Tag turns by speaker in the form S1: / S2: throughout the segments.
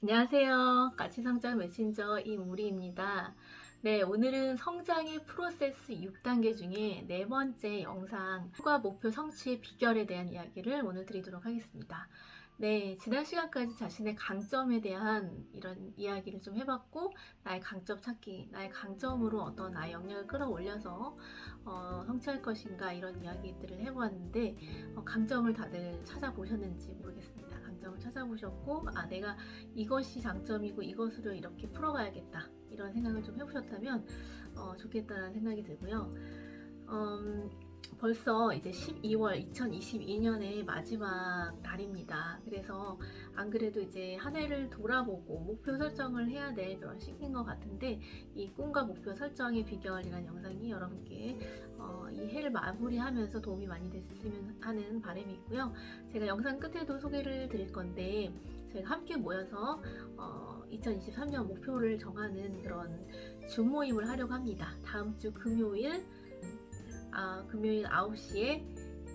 S1: 안녕하세요. 가치성장 메신저 이무리입니다. 네, 오늘은 성장의 프로세스 6단계 중에 네 번째 영상, 목표와 목표 성취의 비결에 대한 이야기를 오늘 드리도록 하겠습니다. 네, 지난 시간까지 자신의 강점에 대한 이런 이야기를 좀 해봤고, 나의 강점 찾기, 나의 강점으로 어떤 나의 역량을 끌어올려서 성취할 것인가 이런 이야기들을 해보았는데, 강점을 다들 찾아보셨는지 모르겠습니다. 강점을 찾아보셨고, 내가 이것이 장점이고 이것으로 이렇게 풀어가야겠다 이런 생각을 좀 해보셨다면 좋겠다는 생각이 들고요. 벌써 이제 12월 2022년의 마지막 날입니다. 그래서 안 그래도 이제 한 해를 돌아보고 목표 설정을 해야 될 그런 시기인 것 같은데, 이 꿈과 목표 설정의 비결이라는 영상이 여러분께 이 해를 마무리하면서 도움이 많이 됐으면 하는 바람이 있고요. 제가 영상 끝에도 소개를 드릴 건데, 저희가 함께 모여서 2023년 목표를 정하는 그런 줌 모임을 하려고 합니다. 다음 주 금요일 9시에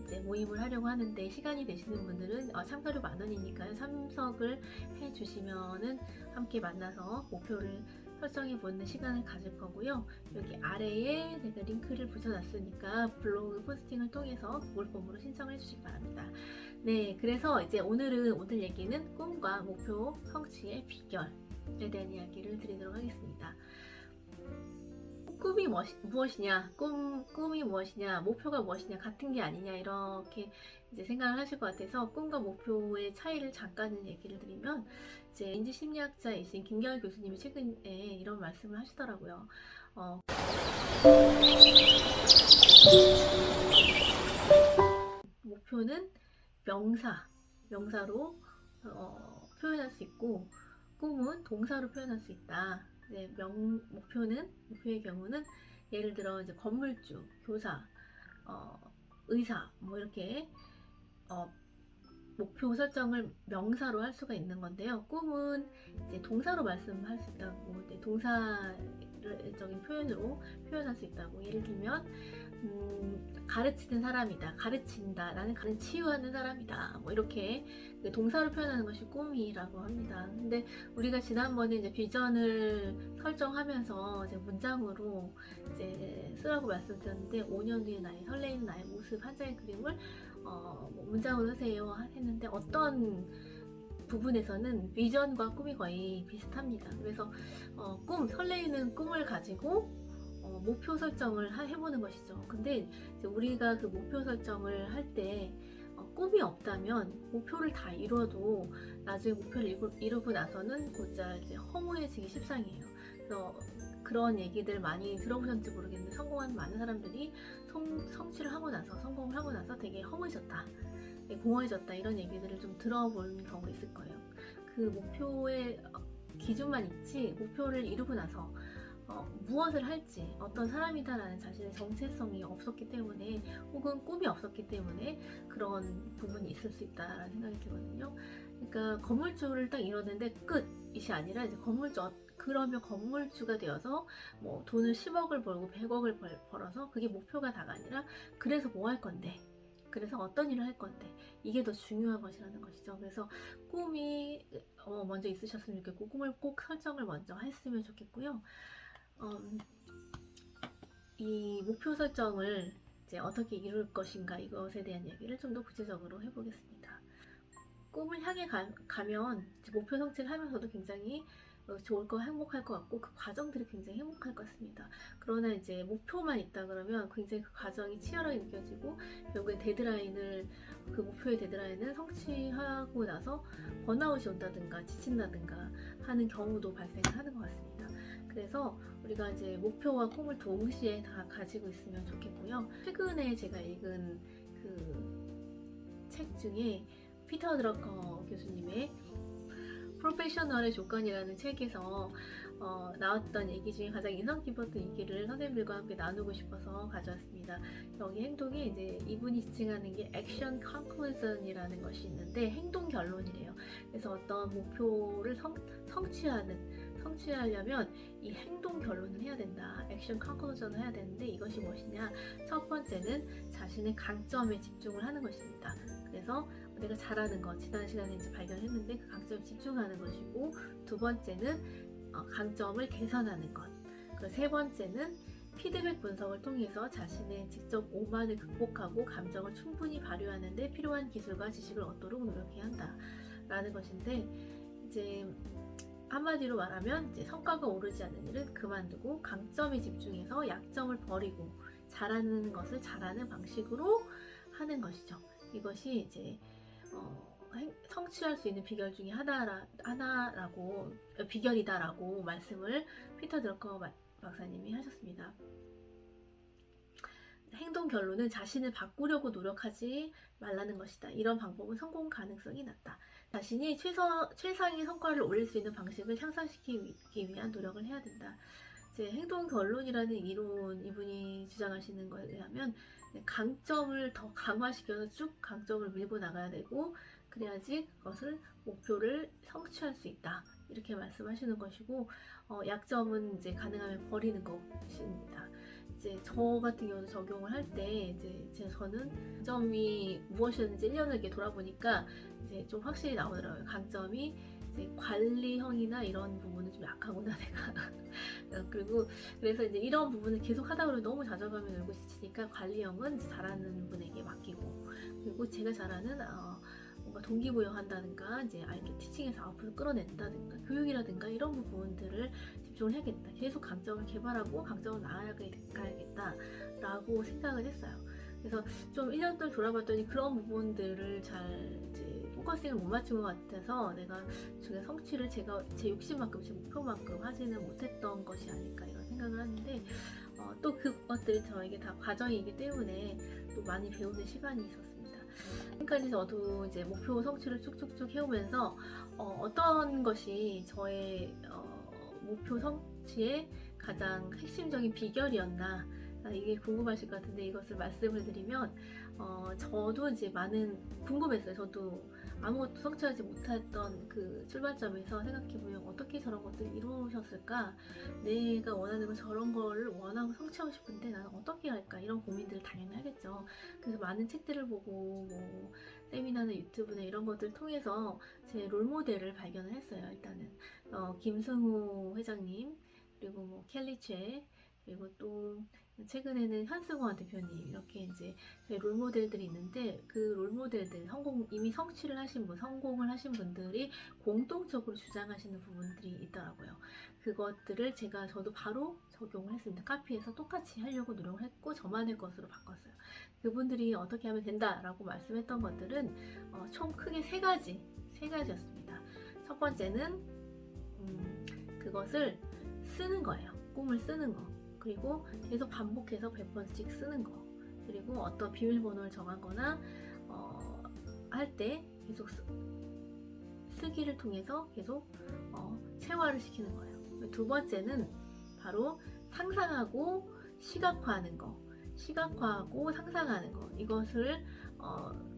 S1: 이제 모임을 하려고 하는데, 시간이 되시는 분들은 참가료 만원이니까요. 참석을 해주시면은 함께 만나서 목표를 설정해 보는 시간을 가질 거고요. 여기 아래에 제가 링크를 붙여놨으니까 블로그 포스팅을 통해서 구글 폼으로 신청을 해주시기 바랍니다. 네, 그래서 이제 오늘 얘기는 꿈과 목표 성취의 비결에 대한 이야기를 드리도록 하겠습니다. 꿈이 무엇이냐, 꿈이 무엇이냐, 목표가 무엇이냐, 같은 게 아니냐, 이렇게 이제 생각을 하실 것 같아서 꿈과 목표의 차이를 잠깐 얘기를 드리면, 이제 인지심리학자이신 김경일 교수님이 최근에 이런 말씀을 하시더라고요. 목표는 명사로 표현할 수 있고, 꿈은 동사로 표현할 수 있다. 네, 목표의 경우는 예를 들어 이제 건물주, 교사, 의사, 뭐 이렇게 목표 설정을 명사로 할 수가 있는 건데요. 꿈은 이제 동사로 말씀할 수 있다고, 동사적인 표현으로 표현할 수 있다고. 예를 들면 가르치는 사람이다, 가르친다, 나는 치유하는 사람이다, 뭐 이렇게 동사로 표현하는 것이 꿈이라고 합니다. 근데 우리가 지난번에 이제 비전을 설정하면서 이제 문장으로 이제 쓰라고 말씀드렸는데, 5년 뒤에 나의 설레이는 나의 모습 한 장의 그림을 문장으로 쓰세요 했는데, 어떤 부분에서는 비전과 꿈이 거의 비슷합니다. 그래서 설레이는 꿈을 가지고 목표 설정을 해보는 것이죠. 근데 이제 우리가 그 목표 설정을 할 때 꿈이 없다면 목표를 다 이루어도 나중에 목표를 이루고 나서는 곧잘 이제 허무해지기 십상이에요. 그래서 그런 얘기들 많이 들어보셨는지 모르겠는데, 성공한 많은 사람들이 성취를 하고 나서, 성공을 하고 나서 되게 허무해졌다, 공허해졌다, 이런 얘기들을 좀 들어본 경우가 있을 거예요. 그 목표의 기준만 있지, 목표를 이루고 나서 무엇을 할지, 어떤 사람이다라는 자신의 정체성이 없었기 때문에, 혹은 꿈이 없었기 때문에 그런 부분이 있을 수 있다라는 생각이 들거든요. 그러니까 건물주를 딱 이뤘는데 끝이 아니라, 이제 그러면 건물주가 되어서 뭐 돈을 10억을 벌고 100억을 벌어서 그게 목표가 다가 아니라, 그래서 뭐 할 건데, 그래서 어떤 일을 할 건데, 이게 더 중요한 것이라는 것이죠. 그래서 꿈이 먼저 있으셨으면 좋겠고, 꿈을 꼭 설정을 먼저 했으면 좋겠고요. 이 목표 설정을 이제 어떻게 이룰 것인가, 이것에 대한 얘기를 좀 더 구체적으로 해보겠습니다. 꿈을 향해 가면 목표 성취를 하면서도 굉장히 좋을 거, 행복할 것 같고, 그 과정들이 굉장히 행복할 것 같습니다. 그러나 이제 목표만 있다 그러면 굉장히 그 과정이 치열하게 느껴지고, 결국에 그 목표의 데드라인을 성취하고 나서 번아웃이 온다든가 지친다든가 하는 경우도 발생하는 것 같습니다. 그래서 우리가 이제 목표와 꿈을 동시에 다 가지고 있으면 좋겠고요. 최근에 제가 읽은 그 책 중에 피터 드러커 교수님의 프로페셔널의 조건이라는 책에서 나왔던 얘기 중에 가장 인상 깊었던 얘기를 선생님들과 함께 나누고 싶어서 가져왔습니다. 여기 행동에 이제 이분이 지칭하는 게 액션 컨클루전이라는 것이 있는데, 행동 결론이래요. 그래서 어떤 목표를 성취하려면 이 행동 결론을 해야 된다, 액션 컨클루전을 해야 되는데, 이것이 무엇이냐? 첫 번째는 자신의 강점에 집중을 하는 것입니다. 그래서 내가 잘하는 것, 지난 시간에 이제 발견했는데 그 강점에 집중하는 것이고, 두 번째는 강점을 개선하는 것. 그 세 번째는 피드백 분석을 통해서 자신의 직접 오만을 극복하고 감정을 충분히 발휘하는 데 필요한 기술과 지식을 얻도록 노력해야 한다라는 것인데, 이제 한마디로 말하면 이제 성과가 오르지 않는 일은 그만두고 강점에 집중해서 약점을 버리고 잘하는 것을 잘하는 방식으로 하는 것이죠. 이것이 이제 성취할 수 있는 비결 중에 비결이다라고 말씀을 피터 드러커 박사님이 하셨습니다. 행동 결론은 자신을 바꾸려고 노력하지 말라는 것이다. 이런 방법은 성공 가능성이 낮다. 자신이 최상의 성과를 올릴 수 있는 방식을 향상시키기 위한 노력을 해야 된다. 이제 행동 결론이라는 이론, 이분이 주장하시는 것에 의하면 강점을 더 강화시켜서 쭉 강점을 밀고 나가야 되고, 그래야지 그것을 목표를 성취할 수 있다. 이렇게 말씀하시는 것이고, 약점은 이제 가능하면 버리는 것입니다. 이제 저 같은 경우는 적용을 할 때 이제 저는 강점이 무엇이었는지 1년을 이렇게 돌아보니까 이제 좀 확실히 나오더라고요. 강점이 이제 관리형이나 이런 부분은 좀 약하구나 내가. 그리고 그래서 이제 이런 부분을 계속 하다 보면 너무 좌절감이 늘고 지치니까 관리형은 이제 잘하는 분에게 맡기고, 그리고 제가 잘하는 뭔가 동기부여한다든가 이제 아이들 티칭에서 아웃풋을 끌어낸다든가 교육이라든가 이런 부분들을 집중을 해야겠다. 계속 강점을 개발하고 강점을 나아가야겠다라고 생각을 했어요. 그래서 좀 1년 동안 돌아봤더니 그런 부분들을 잘 이제 포커싱을 못 맞춘 것 같아서 내가 성취를 제가 제 욕심만큼 제 목표만큼 하지는 못했던 것이 아닐까 이런 생각을 하는데, 또 그것들이 저에게 다 과정이기 때문에 또 많이 배우는 시간이 있었습니다. 지금까지 저도 이제 목표 성취를 쭉쭉쭉 해오면서 어떤 것이 저의 목표 성취의 가장 핵심적인 비결이었나, 이게 궁금하실 것 같은데 이것을 말씀을 드리면, 저도 이제 많은 궁금했어요. 저도 아무것도 성취하지 못했던 그 출발점에서 생각해보면 어떻게 저런 것들을 이루셨을까, 내가 원하는 건 저런 거를 원하고 성취하고 싶은데 나는 어떻게 할까, 이런 고민들을 당연히 하겠죠. 그래서 많은 책들을 보고 뭐 세미나나 유튜브나 이런 것들을 통해서 제 롤모델을 발견을 했어요. 일단은 김승우 회장님, 그리고 뭐 켈리 그리고 또 최근에는 현승화 대표님, 이렇게 이제 저희 롤모델들이 있는데, 그 롤모델들 이미 성취를 하신 성공을 하신 분들이 공통적으로 주장하시는 부분들이 있더라고요. 그것들을 저도 바로 적용을 했습니다. 카피해서 똑같이 하려고 노력을 했고 저만의 것으로 바꿨어요. 그분들이 어떻게 하면 된다라고 말씀했던 것들은 총 크게 세 가지였습니다. 첫 번째는 그것을 쓰는 거예요. 꿈을 쓰는 거. 그리고 계속 반복해서 100번씩 쓰는 거. 그리고 어떤 비밀번호를 정하거나 할 때 계속 쓰기를 통해서 계속 체화를 시키는 거예요. 두 번째는 바로 상상하고 시각화하는 거. 시각화하고 상상하는 거. 이것을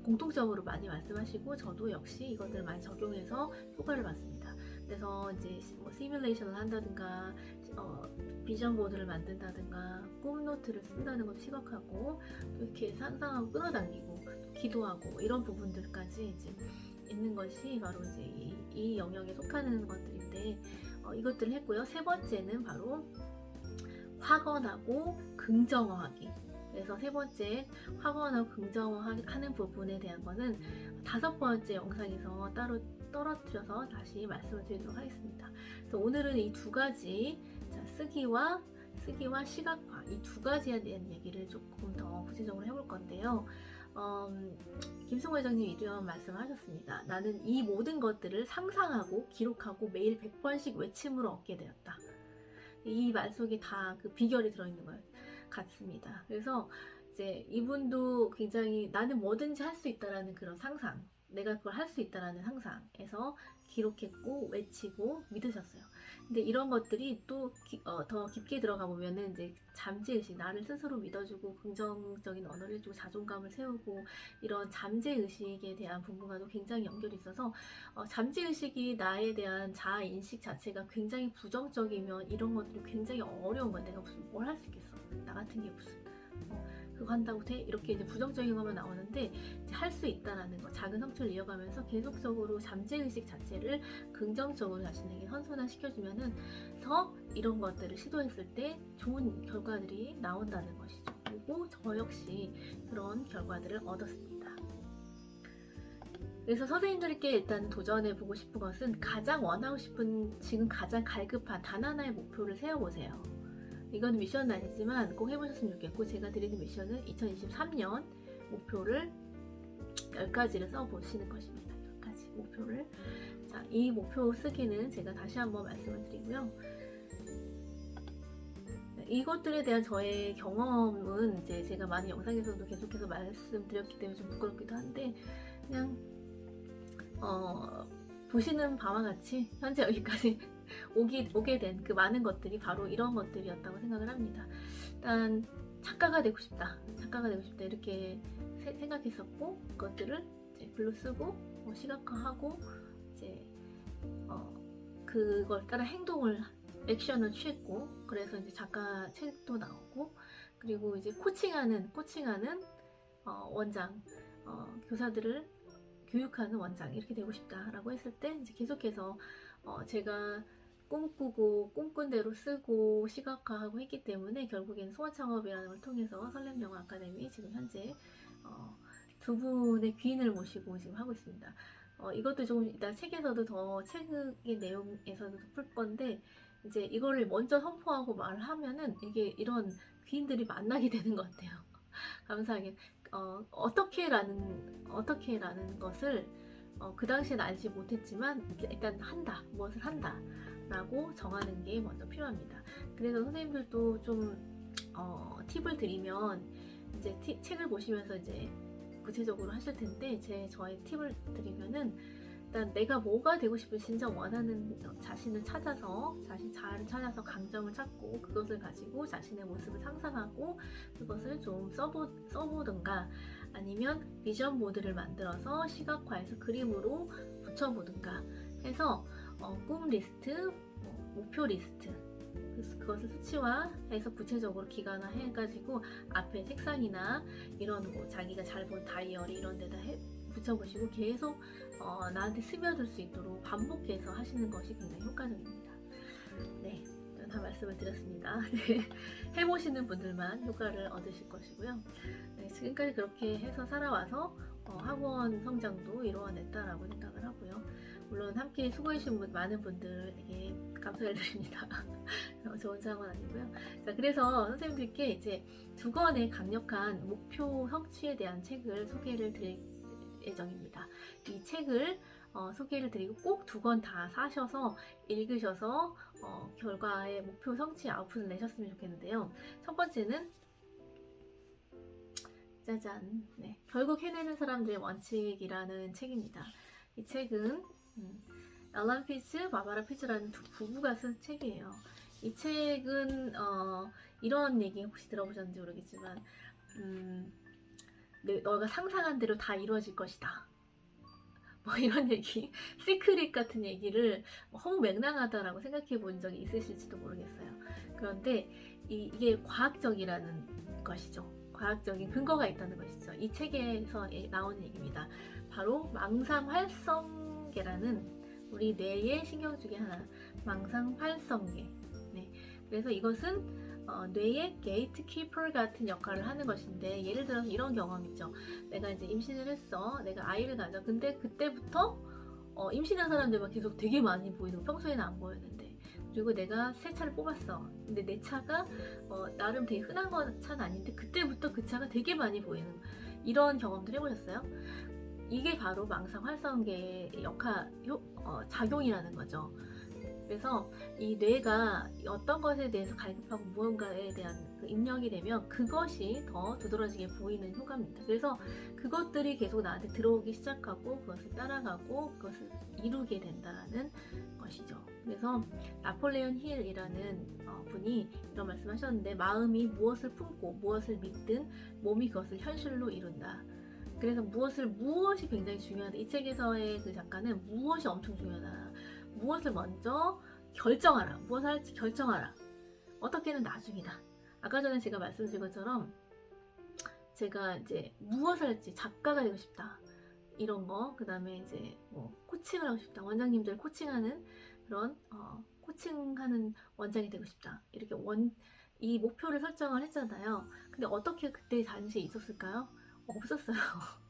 S1: 공통적으로 많이 말씀하시고 저도 역시 이것들을 많이 적용해서 효과를 봤습니다. 그래서 이제 뭐 시뮬레이션을 한다든가 비전 보드를 만든다든가 꿈 노트를 쓴다는 것도 시각하고, 또 이렇게 상상하고 끌어당기고 기도하고 이런 부분들까지 이제 있는 것이 바로 이제 이 영역에 속하는 것들인데, 이것들을 했고요. 세 번째는 바로 확언하고 긍정어하기. 그래서 세 번째 확언하고 긍정어하는 부분에 대한 거는 5번째 영상에서 따로 떨어뜨려서 다시 말씀을 드리도록 하겠습니다. 그래서 오늘은 이 두 가지, 쓰기와 시각화, 이 두 가지에 대한 얘기를 조금 더 구체적으로 해볼 건데요. 김승호 회장님 이런 말씀을 하셨습니다. 나는 이 모든 것들을 상상하고 기록하고 매일 100번씩 외침으로 얻게 되었다. 이 말 속에 다 그 비결이 들어있는 것 같습니다. 그래서 이제 이분도 굉장히 나는 뭐든지 할 수 있다라는 그런 상상, 내가 그걸 할 수 있다라는 상상에서 기록했고 외치고 믿으셨어요. 근데 이런 것들이 또 더 깊게 들어가 보면은 이제 잠재의식, 나를 스스로 믿어주고 긍정적인 언어를 해주고 자존감을 세우고 이런 잠재의식에 대한 부분과도 굉장히 연결이 있어서, 잠재의식이 나에 대한 자아인식 자체가 굉장히 부정적이면 이런 것들이 굉장히 어려운 거야. 내가 무슨 뭘 할 수 있겠어, 나 같은 게 무슨 그거 한다고 돼? 이렇게 이제 부정적인 것만 나오는데 할 수 있다라는 거, 작은 성취를 이어가면서 계속적으로 잠재의식 자체를 긍정적으로 자신에게 선순환시켜주면은 더 이런 것들을 시도했을 때 좋은 결과들이 나온다는 것이죠. 그리고 저 역시 그런 결과들을 얻었습니다. 그래서 선생님들께 일단 도전해보고 싶은 것은 가장 원하고 싶은, 지금 가장 갈급한 단 하나의 목표를 세워보세요. 이건 미션은 아니지만 꼭 해보셨으면 좋겠고, 제가 드리는 미션은 2023년 목표를 10가지를 써보시는 것입니다. 10가지 목표를. 자, 이 목표 쓰기는 제가 다시 한번 말씀을 드리고요. 이것들에 대한 저의 경험은 이제 제가 많은 영상에서도 계속해서 말씀드렸기 때문에 좀 부끄럽기도 한데, 그냥 보시는 바와 같이 현재 여기까지 오게 된 그 많은 것들이 바로 이런 것들이었다고 생각을 합니다. 일단 작가가 되고 싶다 이렇게 생각했었고, 그것들을 이제 글로 쓰고 시각화하고 이제 그걸 따라 액션을 취했고, 그래서 이제 작가 책도 나오고, 그리고 이제 코칭하는 원장, 교사들을 교육하는 원장 이렇게 되고 싶다라고 했을 때 이제 계속해서 제가 꿈꾸고 꿈꾼 대로 쓰고 시각화하고 했기 때문에 결국엔 소원창업이라는 걸 통해서 설렘영어 아카데미 지금 현재 두 분의 귀인을 모시고 지금 하고 있습니다. 이것도 조금 이따 책에서도 더 책의 내용에서도 풀 건데, 이제 이거를 먼저 선포하고 말을 하면은 이게 이런 귀인들이 만나게 되는 것 같아요. 감사하게. 어떻게라는 것을 그 당시엔 알지 못했지만 일단 무엇을 한다 라고 정하는 게 먼저 필요합니다. 그래서 선생님들도 좀 팁을 드리면, 이제 책을 보시면서 이제 구체적으로 하실 텐데, 저의 팁을 드리면은, 일단 내가 뭐가 되고 싶은 진짜 원하는 자신을 찾아서, 자아를 찾아서 강점을 찾고 그것을 가지고 자신의 모습을 상상하고 그것을 좀 써보든가, 아니면 비전 보드를 만들어서 시각화해서 그림으로 붙여보든가 해서 꿈 리스트, 목표 리스트, 그것을 수치화해서 구체적으로 기관화해가지고 앞에 책상이나 이런 자기가 잘 본 다이어리 이런 데다 붙여보시고 계속 나한테 스며들 수 있도록 반복해서 하시는 것이 굉장히 효과적입니다. 네, 다 말씀을 드렸습니다. 네, 해보시는 분들만 효과를 얻으실 것이고요. 네, 지금까지 그렇게 해서 살아와서 학원 성장도 이루어냈다라고 생각을 하고요. 물론 함께 수고해주신 많은 분들에게 감사를 드립니다. 저 혼자 한 건 아니고요. 자, 그래서 선생님들께 이제 2권의 강력한 목표 성취에 대한 책을 소개를 드릴 예정입니다. 이 책을 소개를 드리고 꼭 2권 다 사셔서 읽으셔서 결과의 목표 성취 아웃풋을 내셨으면 좋겠는데요. 첫 번째는 짜잔, 네, 결국 해내는 사람들의 원칙이라는 책입니다. 이 책은 앨런 피츠, 바바라 피츠라는 두 부부가 쓴 책이에요. 이 책은 이런 얘기 혹시 들어보셨는지 모르겠지만, 너가 상상한 대로 다 이루어질 것이다, 뭐 이런 얘기, 시크릿 같은 얘기를 허무맹랑하다라고 생각해 본 적이 있으실지도 모르겠어요. 그런데 이게 과학적이라는 것이죠. 과학적인 근거가 있다는 것이죠. 이 책에서 나오는 얘기입니다. 바로 망상활성계라는 우리 뇌의 신경 중에 하나, 망상활성계. 네, 그래서 이것은 뇌의 게이트키퍼 같은 역할을 하는 것인데, 예를 들어서 이런 경험 있죠. 내가 이제 임신을 했어. 내가 아이를 가져. 근데 그때부터 임신한 사람들만 계속 되게 많이 보이는, 평소에는 안 보였는데, 그리고 내가 새 차를 뽑았어. 근데 내 차가 나름 되게 흔한 차는 아닌데 그때부터 그 차가 되게 많이 보이는, 이런 경험들 해보셨어요? 이게 바로 망상 활성계의 작용이라는 거죠. 그래서 이 뇌가 어떤 것에 대해서 갈급하고 무언가에 대한 그 입력이 되면 그것이 더 두드러지게 보이는 효과입니다. 그래서 그것들이 계속 나한테 들어오기 시작하고 그것을 따라가고 그것을 이루게 된다는 것이죠. 그래서 나폴레온 힐이라는 분이 이런 말씀을 하셨는데, 마음이 무엇을 품고 무엇을 믿든 몸이 그것을 현실로 이룬다. 그래서 무엇이 굉장히 중요하다. 이 책에서의 그 작가는 무엇이 엄청 중요하다. 무엇을 먼저 결정하라. 무엇을 할지 결정하라. 어떻게는 나중이다. 아까 전에 제가 말씀드린 것처럼 제가 이제 무엇을 할지 작가가 되고 싶다. 이런 거, 그 다음에 이제 뭐 코칭을 하고 싶다. 원장님들 코칭하는 그런 코칭하는 원장이 되고 싶다. 이렇게 이 목표를 설정을 했잖아요. 근데 어떻게 그때 당시에 있었을까요? 없었어요.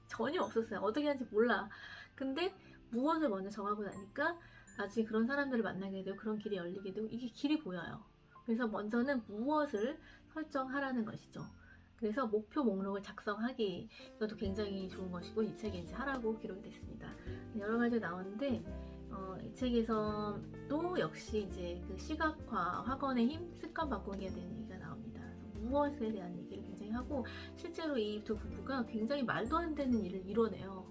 S1: 전혀 없었어요. 어떻게 하는지 몰라. 근데 무엇을 먼저 정하고 나니까 나중에 그런 사람들을 만나게 되고 그런 길이 열리게 되고 이게 길이 보여요. 그래서 먼저는 무엇을 설정하라는 것이죠. 그래서 목표 목록을 작성하기, 이것도 굉장히 좋은 것이고 이 책에 이제 하라고 기록이 됐습니다. 여러 가지 나오는데 이 책에서 또 역시 이제 그 시각화, 학원의 힘, 습관 바꾸기에 대한 얘기가 나옵니다. 그래서 무엇에 대한 얘기를 굉장히 하고 실제로 이 두 부부가 굉장히 말도 안 되는 일을 이뤄내요.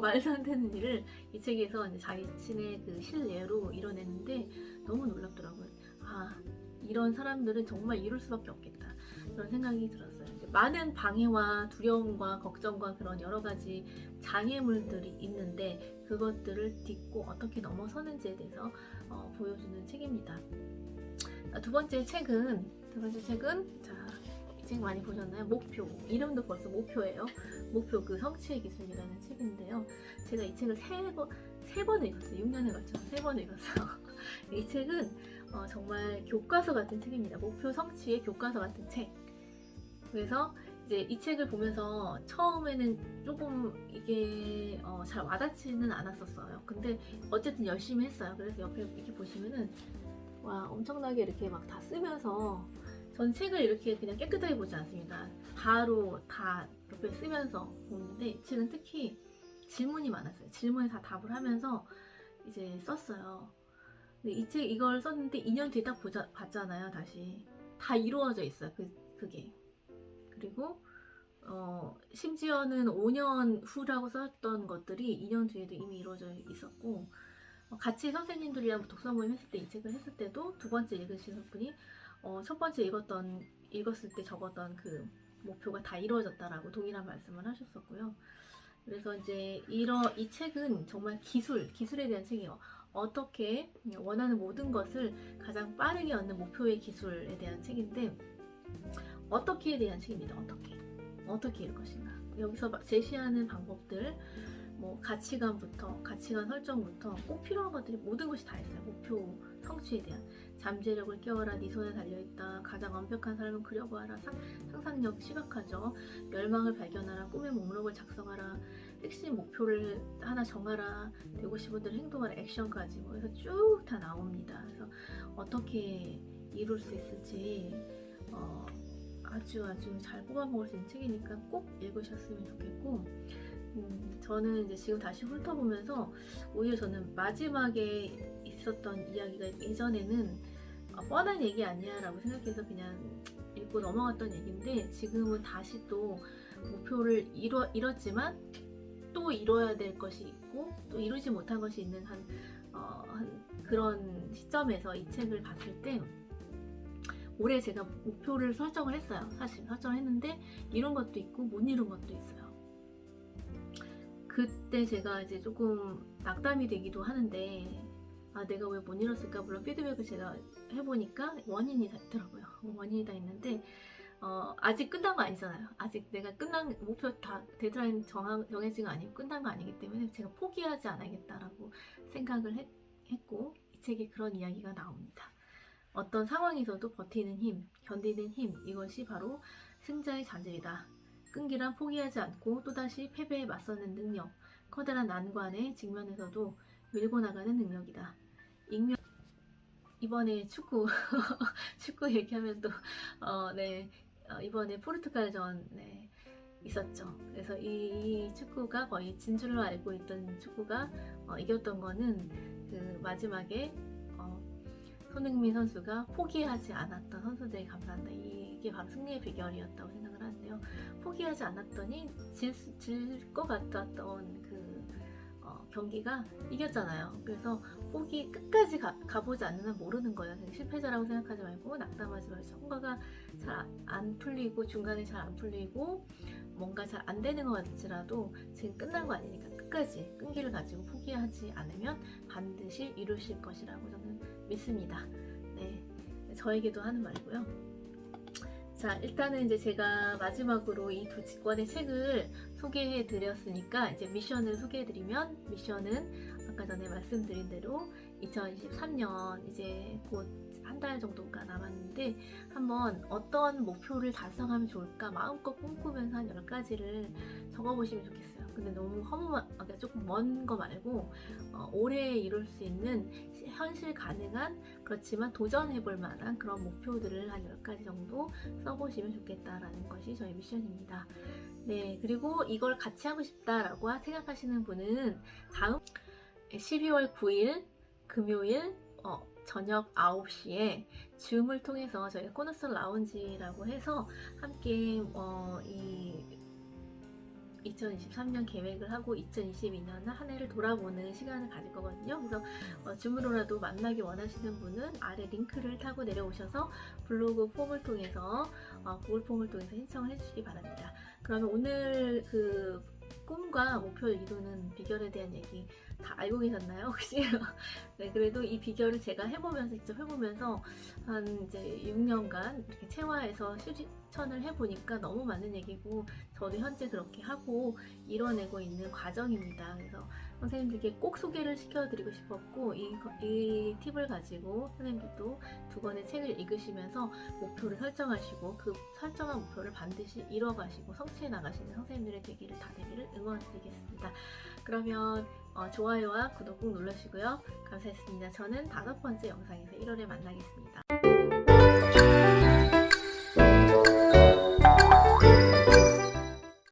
S1: 말도 안 되는 일을 이 책에서 이제 자신의 그 실례로 이뤄냈는데 너무 놀랍더라고요. 아, 이런 사람들은 정말 이룰 수밖에 없겠다. 그런 생각이 들었어요. 많은 방해와 두려움과 걱정과 그런 여러 가지 장애물들이 있는데 그것들을 딛고 어떻게 넘어서는지에 대해서 보여주는 책입니다. 두 번째 책은 자, 이 책 많이 보셨나요? 목표. 이름도 벌써 목표예요. 목표 그 성취의 기술이라는 책인데요. 제가 이 책을 세 번 읽었어요. 6년에 걸쳐 3번 읽었어요. 이 책은 정말 교과서 같은 책입니다. 목표 성취의 교과서 같은 책. 그래서 이제 이 책을 보면서 처음에는 조금 이게 잘 와닿지는 않았었어요. 근데 어쨌든 열심히 했어요. 그래서 옆에 이렇게 보시면은 와, 엄청나게 이렇게 막 다 쓰면서, 전 책을 이렇게 그냥 깨끗하게 보지 않습니다. 바로 다 옆에 쓰면서 보는데 이 책은 특히 질문이 많았어요. 질문에 다 답을 하면서 이제 썼어요. 근데 이걸 썼는데 2년 뒤에 딱 봤잖아요. 다시 다 이루어져 있어요. 그게. 그리고 심지어는 5년 후라고 썼던 것들이 2년 뒤에도 이미 이루어져 있었고, 같이 선생님들이랑 독서 모임 했을 때 이 책을 했을 때도 두 번째 읽으시는 분이 첫 번째 읽었을 때 적었던 그 목표가 다 이루어졌다라고 동일한 말씀을 하셨었고요. 그래서 이제 이 책은 정말 기술에 대한 책이에요. 어떻게 원하는 모든 것을 가장 빠르게 얻는 목표의 기술에 대한 책인데, 어떻게에 대한 책입니다. 어떻게 일 것인가. 여기서 제시하는 방법들, 뭐 가치관 설정부터 꼭 필요한 것들이 모든 것이 다 있어요. 목표 성취에 대한 잠재력을 깨워라, 네 손에 달려있다, 가장 완벽한 삶을 그려보아라, 상상력 시각화죠, 열망을 발견하라, 꿈의 목록을 작성하라, 핵심 목표를 하나 정하라, 되고 싶은 대로 행동하라, 액션까지 뭐 해서 쭉 다 나옵니다. 그래서 어떻게 이룰 수 있을지 아주 잘 뽑아먹을 수 있는 책이니까 꼭 읽으셨으면 좋겠고, 저는 이제 지금 다시 훑어보면서 오히려 저는 마지막에 있었던 이야기가 예전에는 뻔한 얘기 아니야 라고 생각해서 그냥 읽고 넘어갔던 얘기인데, 지금은 다시 또 목표를 이뤘지만 또 이뤄야 될 것이 있고 또 이루지 못한 것이 있는 한 그런 시점에서 이 책을 봤을 때, 올해 제가 목표를 설정을 했어요. 사실 설정을 했는데 이룬 것도 있고 못 이룬 것도 있어요. 그때 제가 이제 조금 낙담이 되기도 하는데, 내가 왜 못 이뤘을까? 물론 피드백을 제가 해보니까 원인이 다 있더라고요. 원인이 다 있는데 아직 끝난 거 아니잖아요. 아직 내가 끝난 목표 다 데드라인 정해진 거 아니고 끝난 거 아니기 때문에 제가 포기하지 않아야겠다라고 생각을 했고, 이 책에 그런 이야기가 나옵니다. 어떤 상황에서도 버티는 힘, 견디는 힘, 이것이 바로 승자의 자질이다. 끈기란 포기하지 않고 또다시 패배에 맞서는 능력, 커다란 난관에 직면해서도 밀고 나가는 능력이다. 이번에 축구 얘기하면 또 이번에 포르투갈전 있었죠. 그래서 이 축구가 거의 진줄로 알고 있던 축구가 이겼던 거는 그 마지막에 손흥민 선수가 포기하지 않았던 선수들에 감사한다. 이게 바로 승리의 비결이었다고 생각을 하는데요. 포기하지 않았더니 질 것 같았던 그 경기가 이겼잖아요. 그래서 끝까지 가보지 않으면 모르는 거예요. 실패자라고 생각하지 말고 낙담하지 말고, 성과가 잘 안 풀리고 중간에 잘 안 풀리고 뭔가 잘 안 되는 것 같지라도 지금 끝난 거 아니니까 끝까지 끈기를 가지고 포기하지 않으면 반드시 이루실 것이라고 저는 믿습니다. 네, 저에게도 하는 말이고요. 자, 일단은 이제 제가 마지막으로 이 두 권의 책을 소개해 드렸으니까 이제 미션을 소개해 드리면, 미션은 아까 전에 말씀드린 대로 2023년 이제 곧 한 달 정도가 남았는데 한번 어떤 목표를 달성하면 좋을까 마음껏 꿈꾸면서 한 10가지를 적어보시면 좋겠어요. 근데 너무 허무하게 조금 먼 거 말고 올해 이룰 수 있는 현실 가능한, 그렇지만 도전해볼 만한 그런 목표들을 한 10가지 정도 써보시면 좋겠다라는 것이 저희 미션입니다. 네, 그리고 이걸 같이 하고 싶다라고 생각하시는 분은 다음 12월 9일 금요일 저녁 9시에 줌을 통해서 저희가 코너솔 라운지라고 해서 함께 이 2023년 계획을 하고 2022년 한 해를 돌아보는 시간을 가질 거거든요. 그래서 줌으로라도 만나기 원하시는 분은 아래 링크를 타고 내려오셔서 블로그 폼을 통해서 구글 폼을 통해서 신청을 해주시기 바랍니다. 그러면 오늘 그 꿈과 목표를 이루는 비결에 대한 얘기 다 알고 계셨나요, 혹시? 네, 그래도 이 비결을 제가 직접 해보면서 한 이제 6년간 이렇게 체화해서 실천을 해보니까 너무 많은 얘기고, 저도 현재 그렇게 하고 이뤄내고 있는 과정입니다. 그래서 선생님들께 꼭 소개를 시켜드리고 싶었고, 이 팁을 가지고 선생님들도 2권의 책을 읽으시면서 목표를 설정하시고 그 설정한 목표를 반드시 이뤄가시고 성취해 나가시는 선생님들의 되기를 다 되기를 응원드리겠습니다. 그러면 좋아요와 구독 꼭 눌러주시고요. 감사했습니다. 저는 5번째 영상에서 1월에 만나겠습니다.